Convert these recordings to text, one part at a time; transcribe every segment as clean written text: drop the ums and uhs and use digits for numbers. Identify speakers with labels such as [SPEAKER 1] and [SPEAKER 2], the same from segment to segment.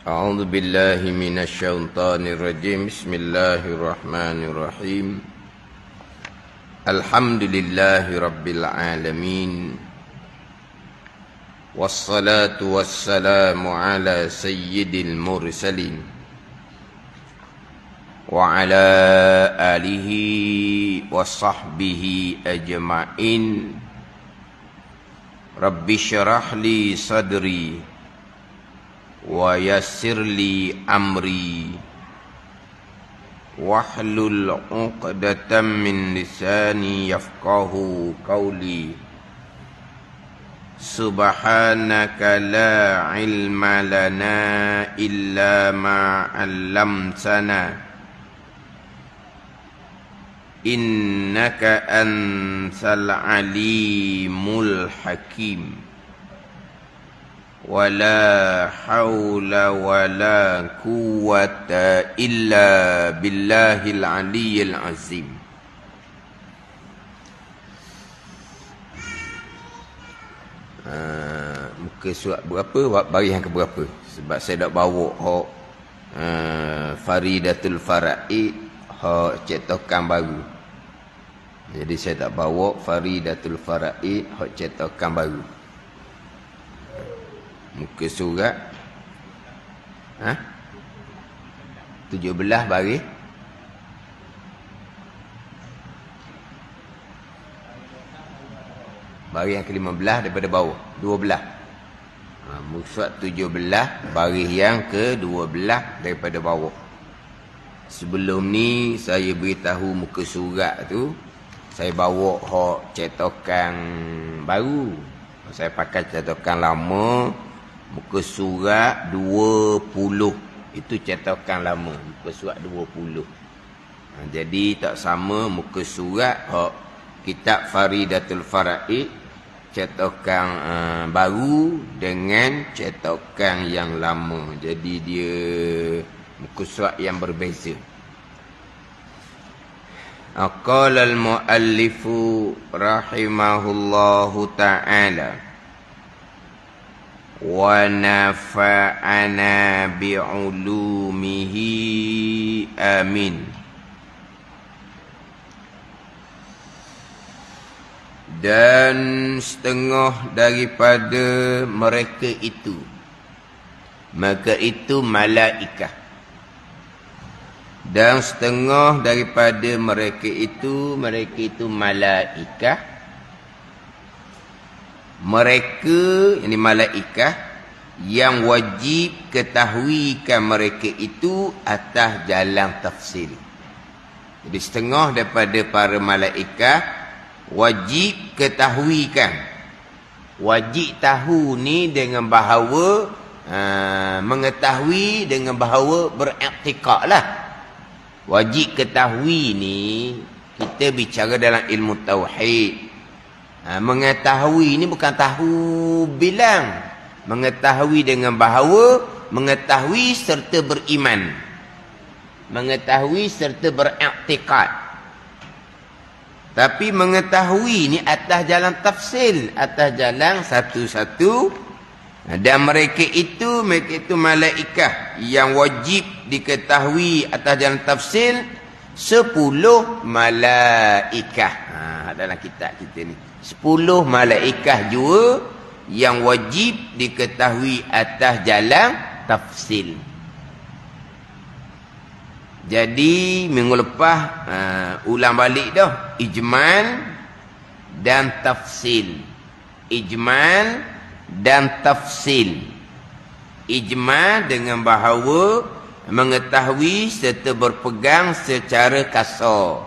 [SPEAKER 1] أعوذ بالله من الشيطان الرجيم. بسم الله الرحمن الرحيم. الحمد لله رب العالمين، والصلاة والسلام على سيد المرسلين وعلى آله وصحبه أجمعين. رب اشرح لي صدري ويسر لي أمري واحلل عقدة من لساني يفقه قولي. سبحانك لا علم لنا إلا ما علمتنا إنك أنت العليم الحكيم. ولا حول ولا قوة إلا بالله العلي العظيم. Muka surat berapa, baris yang keberapa? Sebab saya dah bawa hak Faridatul Faraid, hak cetakan baru. Jadi saya tak bawa Faridatul Faraid, hak cetakan baru. Muka surat 17 baris yang ke-15 daripada bawah 12. Muka surat 17 baris yang ke-12 daripada bawah. Sebelum ni saya beritahu muka surat tu saya bawa hak cetakan baru. Saya pakai cetakan lama. Muka surat 20. Itu cetakan lama. Muka surat 20. Jadi tak sama muka surat kitab Faridatul Faraid cetakan baru dengan cetakan yang lama. Jadi dia muka surat yang berbeza. Qala al-muallifu rahimahullahu ta'ala wa nafa'ana bi'ulumihi amin. Dan setengah daripada mereka itu, maka itu malaikah. Dan setengah daripada mereka itu malaikah. Mereka, ini malaikah, yang wajib ketahuikan mereka itu atas jalan tafsil. Jadi setengah daripada para malaikah wajib ketahuikan. Wajib tahu ni dengan bahawa mengetahui dengan bahawa beriktikad lah. Wajib ketahui ni kita bicara dalam ilmu tauhid. Mengetahui ni bukan tahu bilang. Mengetahui dengan bahawa mengetahui serta beriman. Mengetahui serta beriktikad. Tapi mengetahui ni atas jalan tafsil, atas jalan satu-satu. Dan mereka itu malaikah yang wajib diketahui atas jalan tafsil 10 malaikah. Dalam kitab kita ni 10 malaikah juga yang wajib diketahui atas jalan tafsil. Jadi minggu lepas ulang balik dah ijmal dan tafsil. Ijmal dan tafsil. Ijmal dengan bahawa mengetahui serta berpegang secara kasar.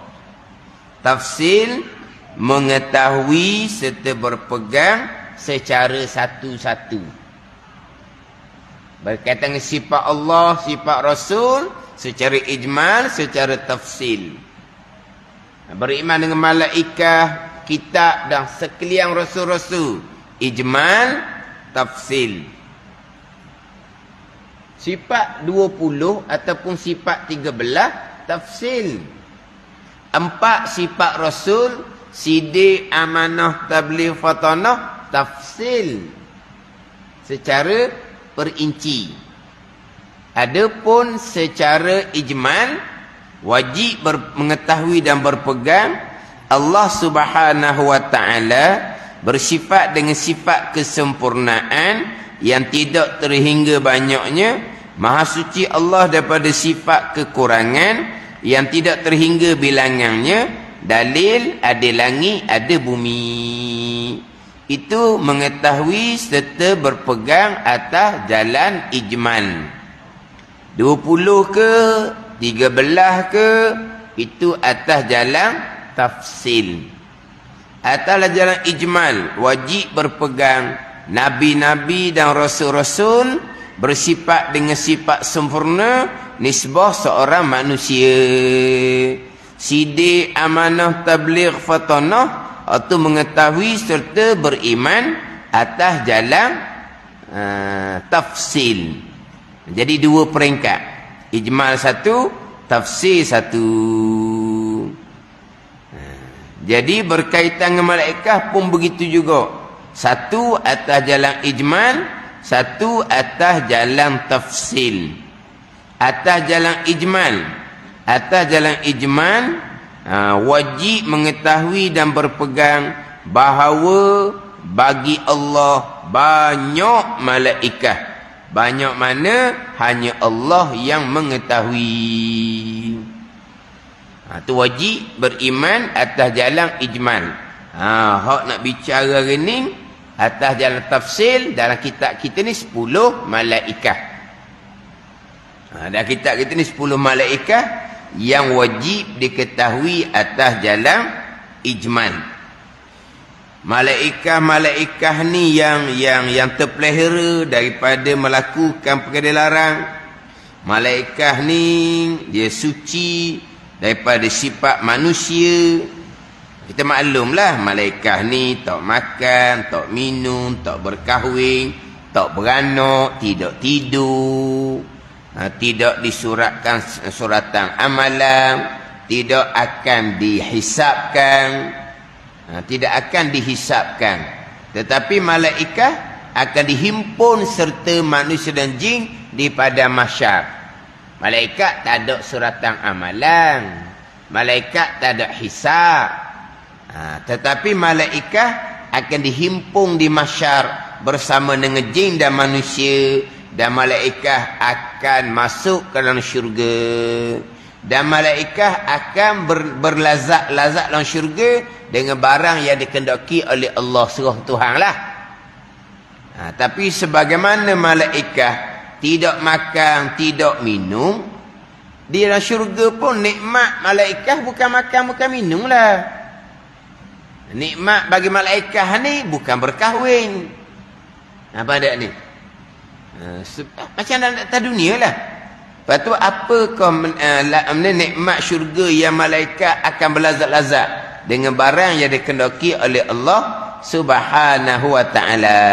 [SPEAKER 1] Tafsil mengetahui serta berpegang secara satu-satu. Berkaitan dengan sifat Allah, sifat Rasul, secara ijmal, secara tafsil. Beriman dengan malaikah, kitab dan sekalian rasul-rasul. Ijmal, tafsil. Sifat 20 ataupun sifat 13, tafsil. 4 sifat Rasul, sidik, amanah, tabligh, fatanah, tafsil secara perinci. Adapun secara ijmal, wajib mengetahui dan berpegang Allah Subhanahu wa taala bersifat dengan sifat kesempurnaan yang tidak terhingga banyaknya. Maha suci Allah daripada sifat kekurangan yang tidak terhingga bilangannya. Dalil, ada langit, ada bumi. Itu mengetahui serta berpegang atas jalan ijmal. 20 ke 13 ke, itu atas jalan tafsil. Atas jalan ijmal, wajib berpegang nabi-nabi dan rasul-rasul bersifat dengan sifat sempurna nisbah seorang manusia. Sidik, amanah, tabligh, fatanah, atau mengetahui serta beriman atas jalan tafsil. Jadi 2 peringkat. Ijmal 1, tafsir 1. Jadi berkaitan dengan malaikat pun begitu juga. 1 atas jalan ijmal, 1 atas jalan tafsil. Atas jalan ijmal, wajib mengetahui dan berpegang bahawa bagi Allah banyak malaikat. Banyak mana hanya Allah yang mengetahui. Itu wajib beriman atas jalan ijmal. Hak nak bicara hari ni atas jalan tafsil, dalam kitab kita ni 10 malaikat. Dalam kitab kita ni 10 malaikat yang wajib diketahui atas jalan ijmal. Malaikat ni yang terpelihara daripada melakukan perkara larang. Malaikat ni dia suci daripada sifat manusia. Kita maklumlah malaikat ni tak makan, tak minum, tak berkahwin, tak beranak, tidak tidur, tidak disuratkan suratan amalan, tidak akan dihisapkan. Tidak akan dihisapkan. Tetapi malaikat akan dihimpun serta manusia dan jin di padang mahsyar. Malaikat tak ada suratan amalan. Malaikat tak ada hisap. Tetapi malaikat akan dihimpun di mahsyar bersama dengan jin dan manusia. Dan malaikat akan masuk ke dalam syurga. Dan malaikat akan berlazat-lazat dalam syurga dengan barang yang dikehendaki oleh Allah suruh Tuhan lah. Tapi sebagaimana malaikat tidak makan, tidak minum, di dalam syurga pun nikmat malaikat bukan makan, bukan minum lah. Nikmat bagi malaikat ni bukan berkahwin. Apa ada ni? Macam dalam atas dunia lah. Lepas tu apakah nikmat syurga yang malaikat akan berlazat-lazat dengan barang yang dikehendaki oleh Allah Subhanahu wa taala.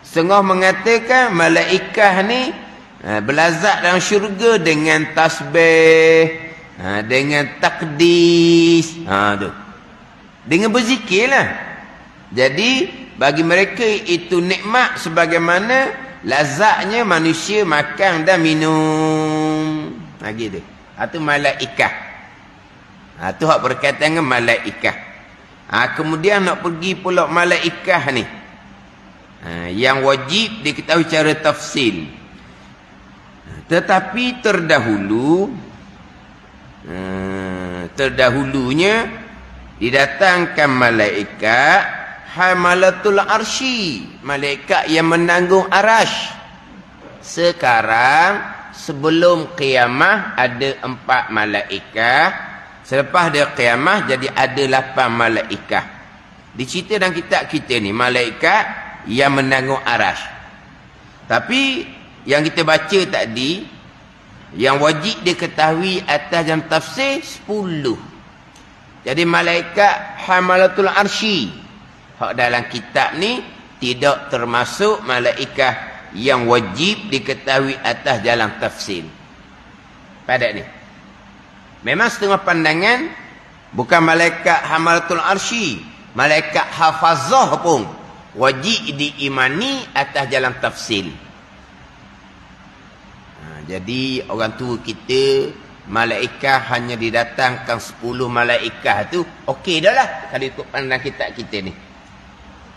[SPEAKER 1] Setengah mengatakan malaikat ni berlazat dalam syurga dengan tasbih, dengan takdis, tu. Dengan berzikirlah. Jadi bagi mereka itu nikmat sebagaimana lazatnya manusia makan dan minum. Gitu. Itu malaikat. Itu hak berkaitan dengan malaikat. Kemudian nak pergi pula malaikat ni. Yang wajib diketahui cara tafsil. Tetapi terdahulunya didatangkan malaikat hamalatul arsy, malaikat yang menanggung arasy. Sekarang sebelum kiamah ada 4 malaikat. Selepas dia kiamah jadi ada 8 malaikat. Dicerita dalam kitab kita ni malaikat yang menanggung arasy. Tapi yang kita baca tadi yang wajib diketahui atas jam tafsir 10. Jadi malaikat hamalatul arsy hak dalam kitab ni tidak termasuk malaikat yang wajib diketahui atas jalan tafsir. Pada ni memang setengah pandangan bukan malaikat hamalatul arsy, malaikat hafazah pun wajib diimani atas jalan tafsir. Jadi orang tua kita, malaikat hanya didatangkan 10 malaikat tu, okey dah lah kalau ikut pandangan kitab kita ni.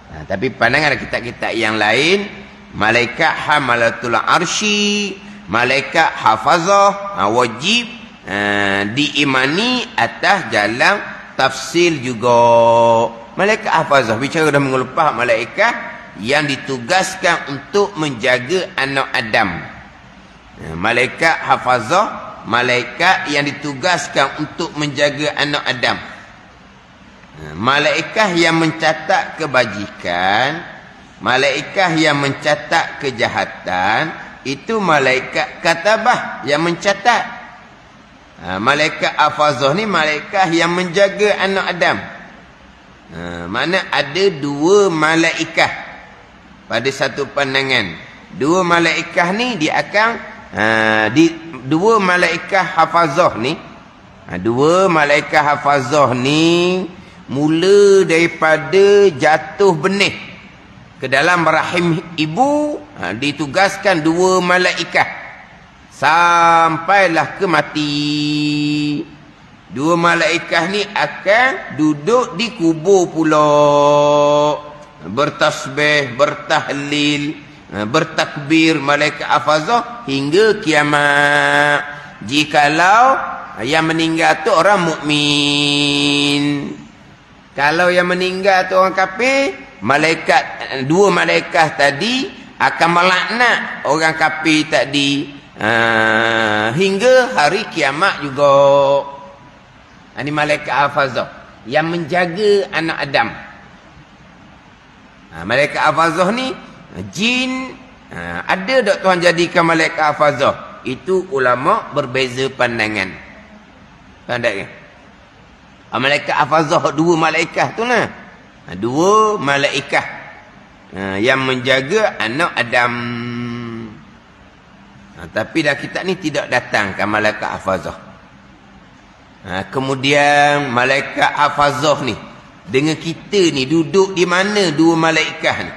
[SPEAKER 1] Tapi pandangan kitab-kitab yang lain, malaikat hamalatul arsy, malaikat hafazah, wajib diimani atas jalan tafsir juga. Malaikat hafazah, bicara dah minggu lepas, malaikat yang ditugaskan untuk menjaga anak Adam. Malaikat hafazah, malaikat yang ditugaskan untuk menjaga anak Adam. Malaikat yang mencatat kebajikan, malaikat yang mencatat kejahatan, itu malaikat katabah yang mencatat. Malaikat hafazah ni malaikat yang menjaga anak Adam. Mana ada 2 malaikat pada satu pandangan. 2 malaikat ni dia akan 2 malaikat hafazah ni, 2 malaikat hafazah ni mula daripada jatuh benih ke dalam rahim ibu, ditugaskan 2 malaikat sampailah ke mati. 2 malaikat ni akan duduk di kubur pula, bertasbih, bertahlil, bertakbir malaikat hafazah hingga kiamat. Jikalau yang meninggal tu orang mukmin. Kalau yang meninggal tu orang kafir, malaikat 2 malaikat tadi akan melaknat orang kafir tadi hingga hari kiamat juga. Ini malaikat hafazah yang menjaga anak Adam. Malaikat hafazah ni jin, ada tak Tuhan jadikan malaikat hafazah? Itu ulama berbeza pandangan. Faham tak kan? Malaikat hafazah 2 malaikat tu lah. 2 malaikat yang menjaga anak Adam. Tapi dah kitab ni tidak datangkan malaikat hafazah. Kemudian malaikat hafazah ni dengan kita ni duduk di mana 2 malaikat ni?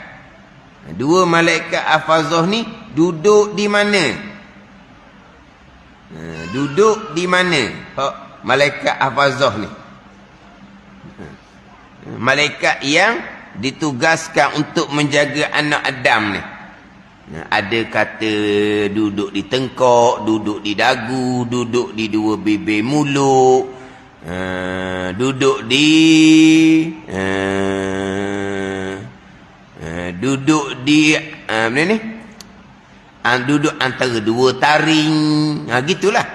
[SPEAKER 1] 2 malaikat hafazah ni duduk di mana? Duduk di mana malaikat hafazah ni? Malaikat yang ditugaskan untuk menjaga anak Adam ni. Ada kata duduk di tengkok, duduk di dagu, duduk di 2 bibir mulut, duduk di duduk di mana ni? Duduk antara 2 taring. Gitulah.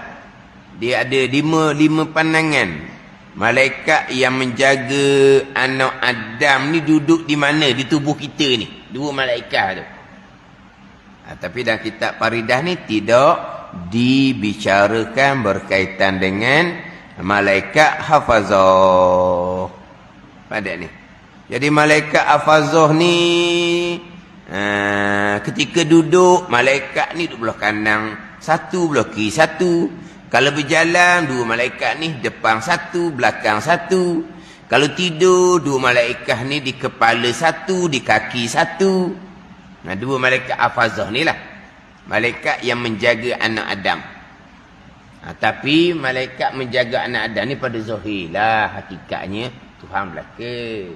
[SPEAKER 1] Dia ada 5 pandangan. Malaikat yang menjaga anak Adam ni duduk di mana di tubuh kita ni? 2 malaikat tu. Tapi dalam kitab Faridah ni tidak dibicarakan berkaitan dengan malaikat hafazah. Pada ni. Jadi malaikat hafazah ni ketika duduk, malaikat ni duduk belah kanan 1, belah kiri 1. Kalau berjalan 2 malaikat ni depan 1, belakang 1. Kalau tidur 2 malaikat ni di kepala 1, di kaki 1. 2 malaikat hafazah ni lah. Malaikat yang menjaga anak Adam. Tapi malaikat menjaga anak Adam ni pada zahir lah. Hakikatnya Tuhan belaka.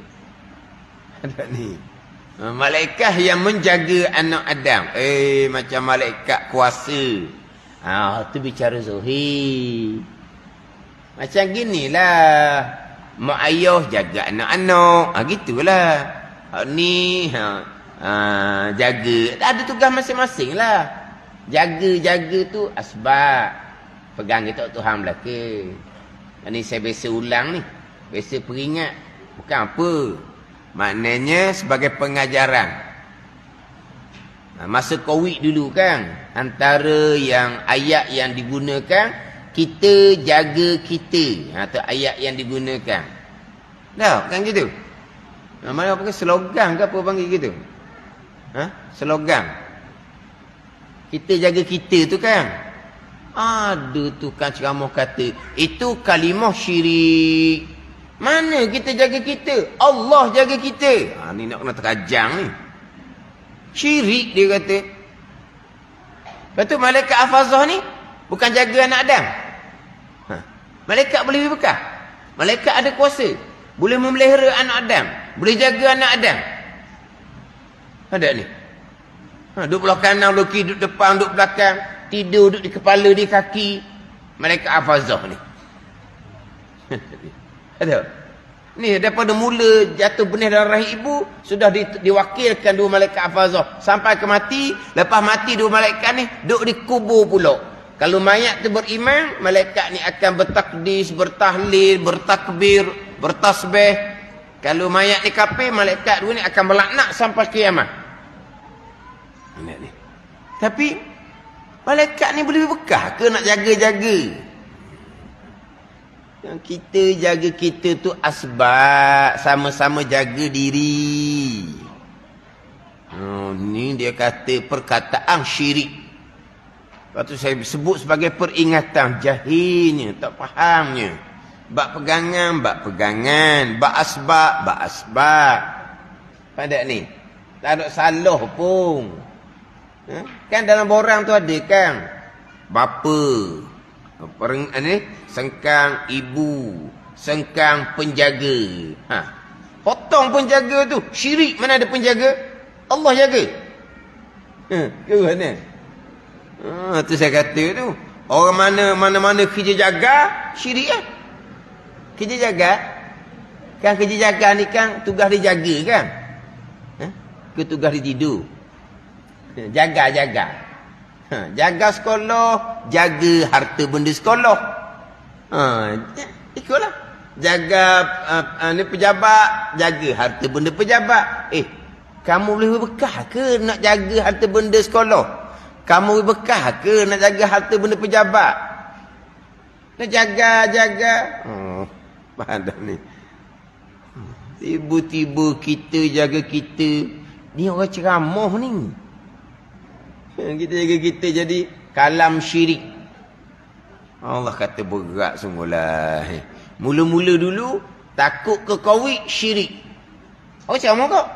[SPEAKER 1] Ada ni. Malaikat yang menjaga anak Adam. Macam malaikat kuasa. Tu bicara zahir. Macam ginilah. Mak ayah jaga anak-anak. Gitulah. Ni jaga. Ada tugas masing-masing lah. Jaga-jaga tu asbab. Pegang kita Tuhan belaka. Ini saya biasa ulang ni. Biasa peringat. Bukan apa. Maknanya sebagai pengajaran. Masa COVID dulu kan. Antara yang ayat yang digunakan. Kita jaga kita. Atau ayat yang digunakan. Dah kan gitu. Mana pakai slogan ke apa panggil gitu? Slogan. Kita jaga kita tu kan. Ada tu kan ceramah kata itu kalimah syirik. Mana kita jaga kita? Allah jaga kita. Ni nak kena terajang ni. Syirik dia kata. Lepas tu malaikat hafazah ni bukan jaga anak Adam. Malaikat boleh bekah. Malaikat ada kuasa. Boleh memelihara anak Adam. Boleh jaga anak Adam. Ada ni. Duduk belah kanan, duduk kiri, duduk depan, duduk belakang. Tidur, duduk di kepala, di kaki. Malaikat hafazah ni. Ada. Ni daripada mula jatuh benih dalam rahim ibu, sudah diwakilkan dua malaikat hafazah. Sampai ke mati. Lepas mati dua malaikat ni, duduk di kubur pula. Kalau mayat tu beriman, malaikat ni akan bertakdis, bertahlil, bertakbir, bertasbih. Kalau mayat ni kafir, malaikat dua ni akan melaknat sampai kiamat. Ni. Tapi malaikat ni boleh bekah ke nak jaga-jaga? Yang kita jaga kita tu asbab, sama-sama jaga diri. Ni dia kata perkataan syirik. Lepas tu saya sebut sebagai peringatan, jahilnya, tak fahamnya. Bak pegangan, bak asbab. Pada ni tak ada salah pun. Kan dalam borang tu ada kan, bapa, sengkang ibu, sengkang penjaga. Potong penjaga tu, syirik. Mana ada penjaga? Allah jaga. Ke mana? Tu saya kata tu, orang mana kerja jaga, syirik kan? Kerja jaga, kan kerja jaga ni kan tugas dia jaga kan? Ke tugas dia tidur? Jaga. Jaga sekolah, jaga harta benda sekolah. Ikutlah. Jaga ni pejabat, jaga harta benda pejabat. Kamu boleh berkah ke nak jaga harta benda sekolah? Kamu boleh berkah ke nak jaga harta benda pejabat? Nak jaga. Faham tak ni? Tiba-tiba kita jaga kita. Ni orang ceramah ni. Kita jaga kita jadi kalam syirik. Allah kata berat sungguhlah. Mula-mula dulu takut ke COVID syirik. Apa ceramah kau?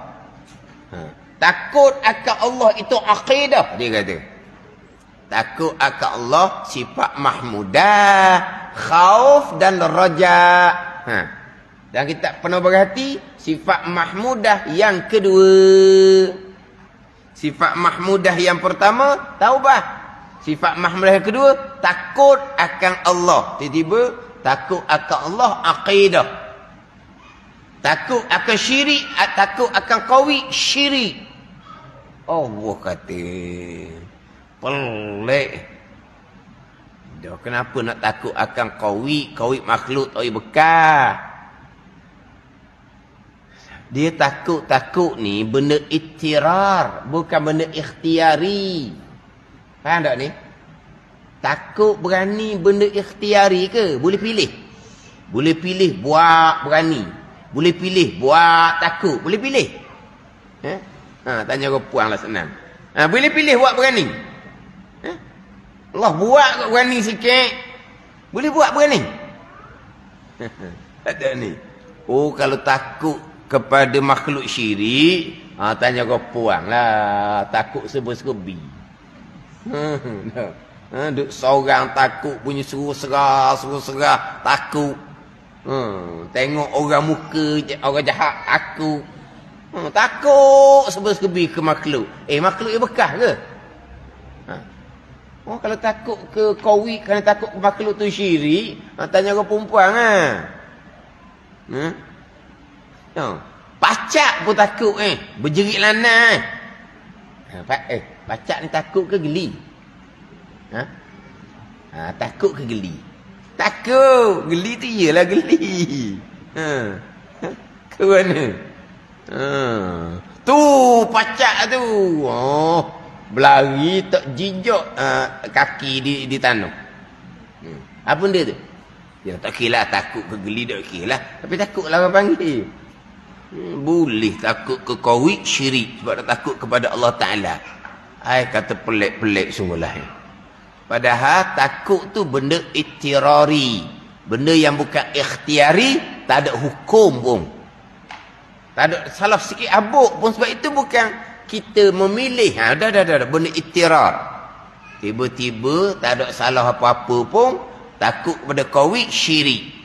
[SPEAKER 1] Takut akan Allah itu akidah, dia kata. Takut akan Allah sifat mahmudah, khauf dan raja. Dan kita pernah berhati sifat mahmudah yang kedua. Sifat mahmudah yang pertama, taubah. Sifat mahmudah yang kedua, takut akan Allah. Tiba-tiba, takut akan Allah, aqidah. Takut akan syirik, takut akan qawi, syirik. Allah kata, pelik. Kenapa nak takut akan qawi? Qawi makhluk, qawi bekah. Dia takut ni benda ittirar, bukan benda ikhtiari. Faham tak ni? Takut berani benda ikhtiari ke? Boleh pilih. Boleh pilih buat berani. Boleh pilih buat takut. Boleh pilih. Tanya kau puang lah senang. Boleh pilih buat berani. Allah buat kau berani sikit. Boleh buat berani. Tak ni. Kalau takut kepada makhluk syirik, tanya kau puang lah. Takut serba-serbi. Duk seorang takut punya suruh-serah, takut. Tengok orang muka, orang jahat, takut. Takut serba-serbi ke makhluk. Makhluk dia bekah ke? Kalau takut ke COVID, kerana takut ke makhluk tu syirik, tanya kau perempuan pacak pun takut berjerit lana pacak ni takut ke geli? Takut ke geli? Takut. Geli tu iyalah geli. Ke mana? Tu pacak tu. Berlari tak jijak kaki di tanah. Apa benda tu? Ya tak kira takut ke geli, tak kira lah. Tapi takutlah orang panggil. Boleh takut ke COVID syirik sebab takut kepada Allah Ta'ala. Kata pelik-pelik sungguhlah. Padahal takut tu benda ittirari. Benda yang bukan ikhtiari, tak ada hukum pun. Tak ada salah sikit abuk pun. Sebab itu bukan kita memilih. Dah. Benda ittirar. Tiba-tiba tak ada salah apa-apa pun, takut kepada COVID, syirik.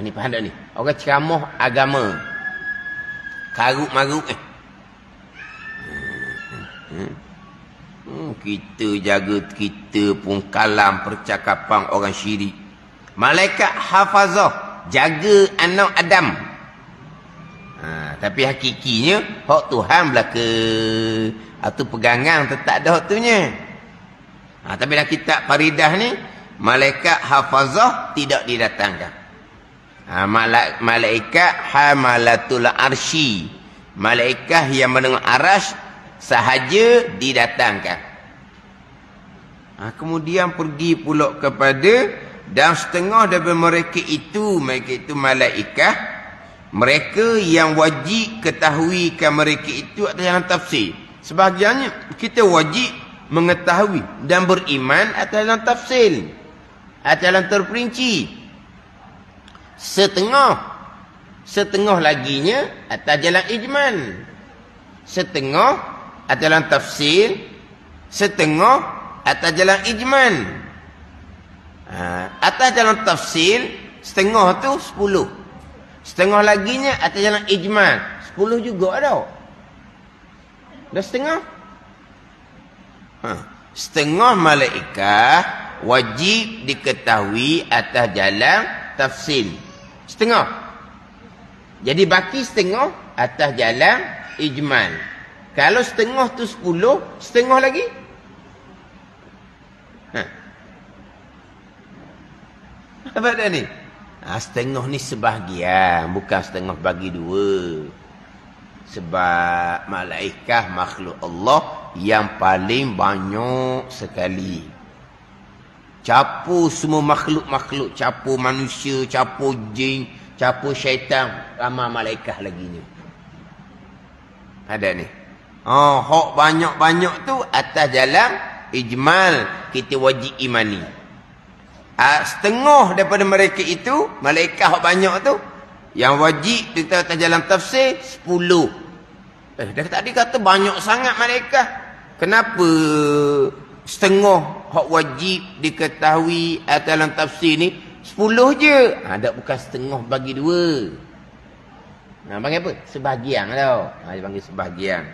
[SPEAKER 1] Ni faham tak ni? Orang ceramah agama. Karut-marut kita jaga kita pun kalam percakapan orang syirik. Malaikat hafazah jaga anak Adam. Tapi hakikinya hak Tuhan belaka. Atau pegangan tetap ada hak tunya. Tapi dalam kitab Faridah ni, malaikat hafazah tidak didatangkan. Malaikat hamalatul arsy, malaikat yang mendengar arash sahaja didatangkan. Kemudian pergi pula kepada, dan setengah daripada mereka itu malaikat, mereka yang wajib ketahuikan mereka itu atas jalan tafsir. Sebahagiannya kita wajib mengetahui dan beriman atas jalan tafsir, atas jalan terperinci. Setengah laginya atas jalan ijman, setengah atas jalan tafsir, setengah atas jalan ijman. Atas jalan tafsir setengah tu 10, setengah laginya atas jalan ijman 10 juga ada. Dah setengah. Setengah malaikat wajib diketahui atas jalan tafsir, setengah. Jadi baki setengah atas jalan ijmal. Kalau setengah tu 10, setengah lagi apa dah ni? Setengah ni sebahagian, bukan setengah bagi dua. Sebab malaikat makhluk Allah yang paling banyak sekali. Capur semua makhluk-makhluk, capur manusia, capur jin, capur syaitan, ramai malaikat lagi ni. Ada ni. Hak banyak-banyak tu atas jalan ijmal kita wajib imani. Setengah daripada mereka itu, malaikat hak banyak tu, yang wajib kita atas jalan tafsir 10. Dah tadi kata banyak sangat malaikat. Kenapa setengah hak wajib diketahui atas dalam tafsir ni 10 je? Tak bukan setengah bagi dua. Panggil apa? Sebahagian tau. Dia panggil sebahagian.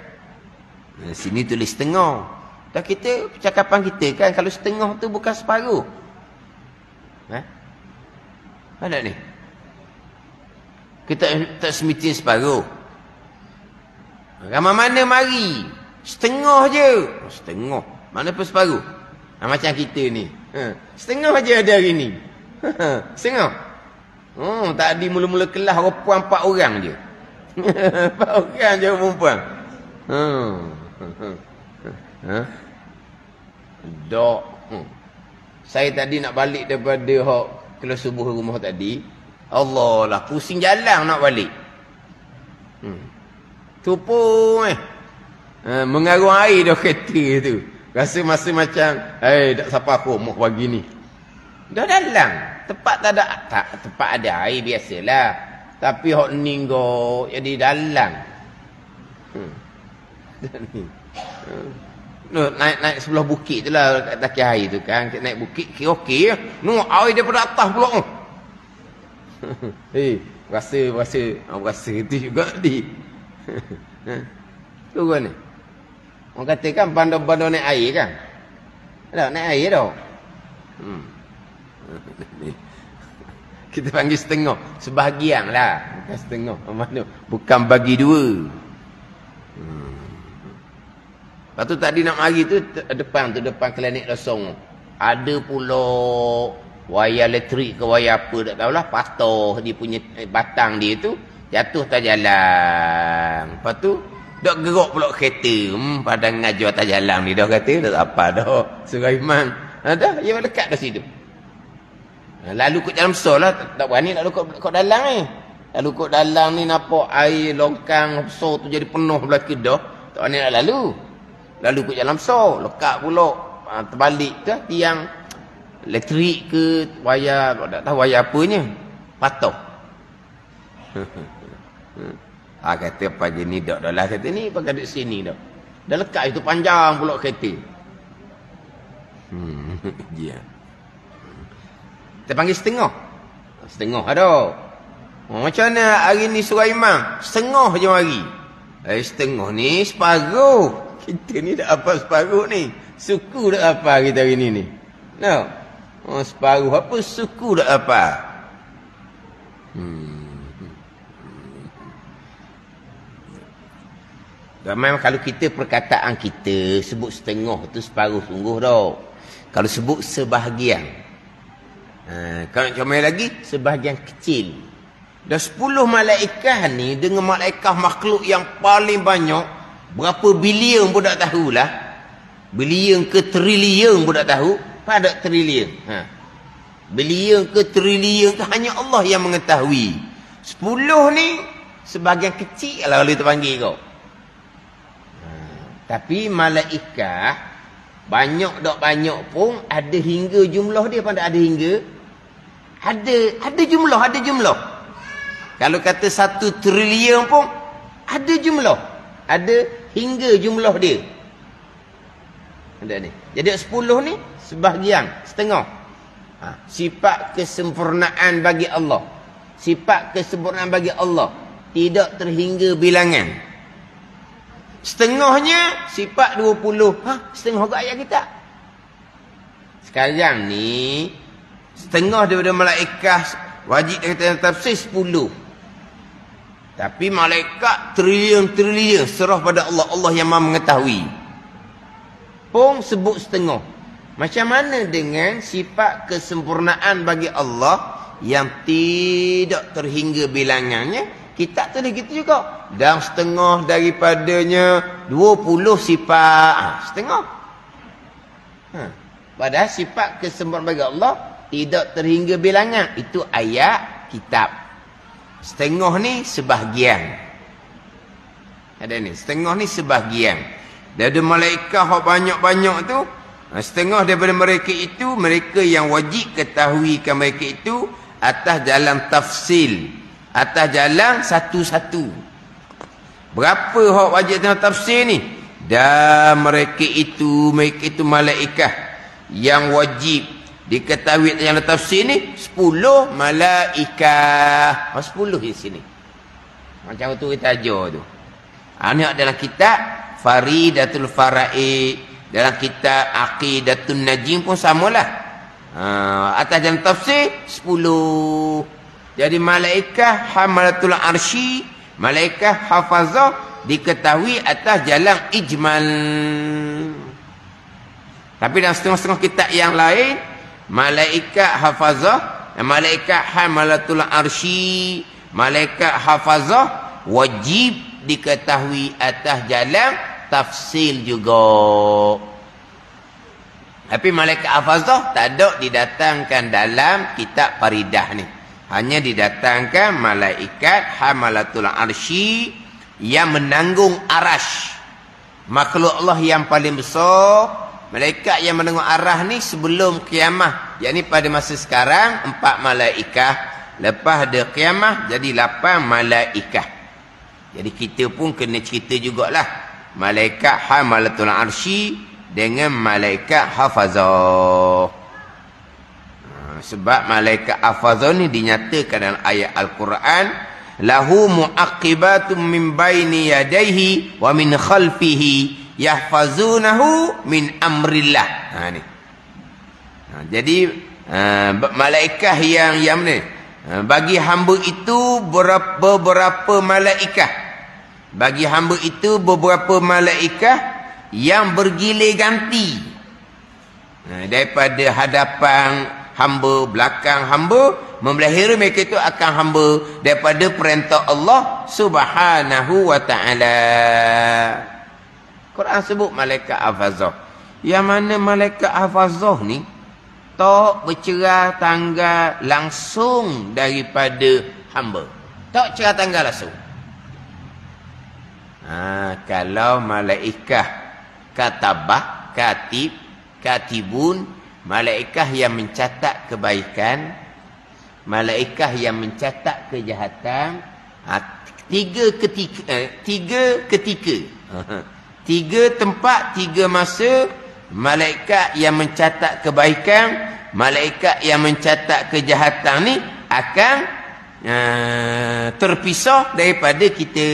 [SPEAKER 1] Sini tulis setengah. Dan kita, percakapan kita kan, kalau setengah tu bukan separuh. Ada ni? Kita tak semitin separuh. Ramai mana mari? Setengah je. Setengah. Mana pun separuh. Macam kita ni. Setengah je ada hari ni. Setengah. Tadi mula-mula kelas perempuan 4 orang je. 4 orang je perempuan. Dok. Saya tadi nak balik daripada kelas subuh rumah tadi. Allah lah, pusing jalan nak balik. Tu pun mengaruh air dah kereta tu. Rasa masa macam tak siapa aku mau pagi ni. Dah dalam. Tempat tak ada, tempat ada air biasalah. Tapi hok ninggo jadi dalam. Naik sebelah bukit tu lah kat kaki air tu kan. Naik bukit kira okey. Air daripada atas pula. Rasa itu juga di. Tu kan ni. Orang kata kan bandar-bandar naik air kan. Tak naik air dah. Kita panggil setengah. Sebahagian lah. Bukan setengah. Bukan bagi dua. Lepas tu tadi nak mari tu depan klinik Losong. Ada pula wayar elektrik ke wayar apa tak tahulah, patah dia punya batang dia tu jatuh atas jalan. Lepas tu dok gerak pula kereta. Padang ngajar atas jalan ni dah kata tak apa dah. Sulaiman. Dah dia dekat dah situ. Lalu kot jalan besar lah, tak berani nak kot dalam ni. Lalu kot dalam ni nampak air longkang besar tu jadi penuh belakang dah. Tak berani nak lalu. Lalu kot jalan besar, lekat pula terbalik ke tiang elektrik ke wayar, tak tahu wayar apanya, patah. Kata pagi ni dak dah lah, kata ni pakai duduk sini dah. Dah lekat itu panjang pula kereta. Ya. Kita panggil setengah. Setengah ada. Macam mana hari ni surah imam? Setengah je mari. Setengah ni separuh. Kita ni dah apa separuh ni? Suku dah apa kita hari ni? No. Separuh apa suku dah apa? Memang kalau kita perkataan kita sebut setengah tu separuh sungguh dah. Kalau sebut sebahagian. Kalau comel lagi sebahagian kecil. Dan 10 malaikat ni dengan malaikat makhluk yang paling banyak, berapa bilion pun tak tahulah. Bilion ke trilion pun tak tahu. Pada trilion. Bilion ke trilion ke hanya Allah yang mengetahui. 10 ni sebahagian kecil lah kalau kita panggil kau. Tapi malaikat banyak tak banyak pun ada hingga jumlah dia. Pada ada hingga. Ada jumlah. Kalau kata 1 trilion pun ada jumlah. Ada hingga jumlah dia. Ada ni. Jadi 10 ni sebahagian, setengah. Sifat kesempurnaan bagi Allah. Sifat kesempurnaan bagi Allah tidak terhingga bilangan. Setengahnya sifat 20. Setengah ke ayat kita. Sekarang ni setengah daripada malaikat wajib kita tafsir 10. Tapi malaikat trilion-trilion serah pada Allah. Allah yang Maha mengetahui. Pun sebut setengah. Macam mana dengan sifat kesempurnaan bagi Allah yang tidak terhingga bilangannya? Kita tulis gitu juga. Dan setengah daripadanya 20 sifat. Setengah. Padahal sifat kesempurnaan bagi Allah tidak terhingga bilangan. Itu ayat kitab. Setengah ni sebahagian. Ada ni. Setengah ni sebahagian. Dari malaikat yang banyak-banyak tu, setengah daripada mereka itu, mereka yang wajib ketahuikan mereka itu atas jalan tafsil. Atas jalan satu-satu. Berapa hak wajib tengah tafsir ni? Dan mereka itu malaikat yang wajib diketahui atas jalan tafsir ni 10 malaikat. 10 di sini. Macam tu kita ajar tu. Ini adalah kitab Faridatul Faraid. Dalam kitab Aqidatun Najim pun samalah. Atas jalan tafsir 10. Jadi malaikat hamalatul arsy, malaikat hafazah diketahui atas jalan ijmal. Tapi dalam setengah-setengah kitab yang lain, malaikat hafazah, malaikat hamalatul arsy, malaikat hafazah wajib diketahui atas jalan tafsil juga. Tapi malaikat hafazah tak ada didatangkan dalam kitab Faridah ni. Hanya didatangkan malaikat hamalatul arsy yang menanggung arash. Makhluk Allah yang paling besar. Malaikat yang menanggung arah ni sebelum kiamah. Yakni pada masa sekarang 4 malaikat. Lepas ada kiamah jadi 8 malaikat. Jadi kita pun kena cerita jugalah. Malaikat hamalatul arsy dengan malaikat hafazah. Sebab malaikat hafazah ni dinyatakan dalam ayat Al-Quran, lahu muaqibatum min baini yadayhi wa min khalfihi yahfazunahu min amrillah. Ni. Jadi malaikat yang ni bagi hamba itu beberapa malaikat. Bagi hamba itu beberapa malaikat yang bergilir ganti. Daripada hadapan hamba, belakang hamba, memelihara mereka itu akan hamba daripada perintah Allah Subhanahu wa ta'ala. Quran sebut malaikat hafazah. Yang mana malaikat hafazah ni tak bercerah tanggal langsung daripada hamba. Tak cerah tanggal langsung. Kalau malaikat katabah, katibun, malaikat yang mencatat kebaikan, malaikat yang mencatat kejahatan, tiga ketika, 3 tempat, 3 masa, malaikat yang mencatat kebaikan, malaikat yang mencatat kejahatan ni akan terpisah daripada kita.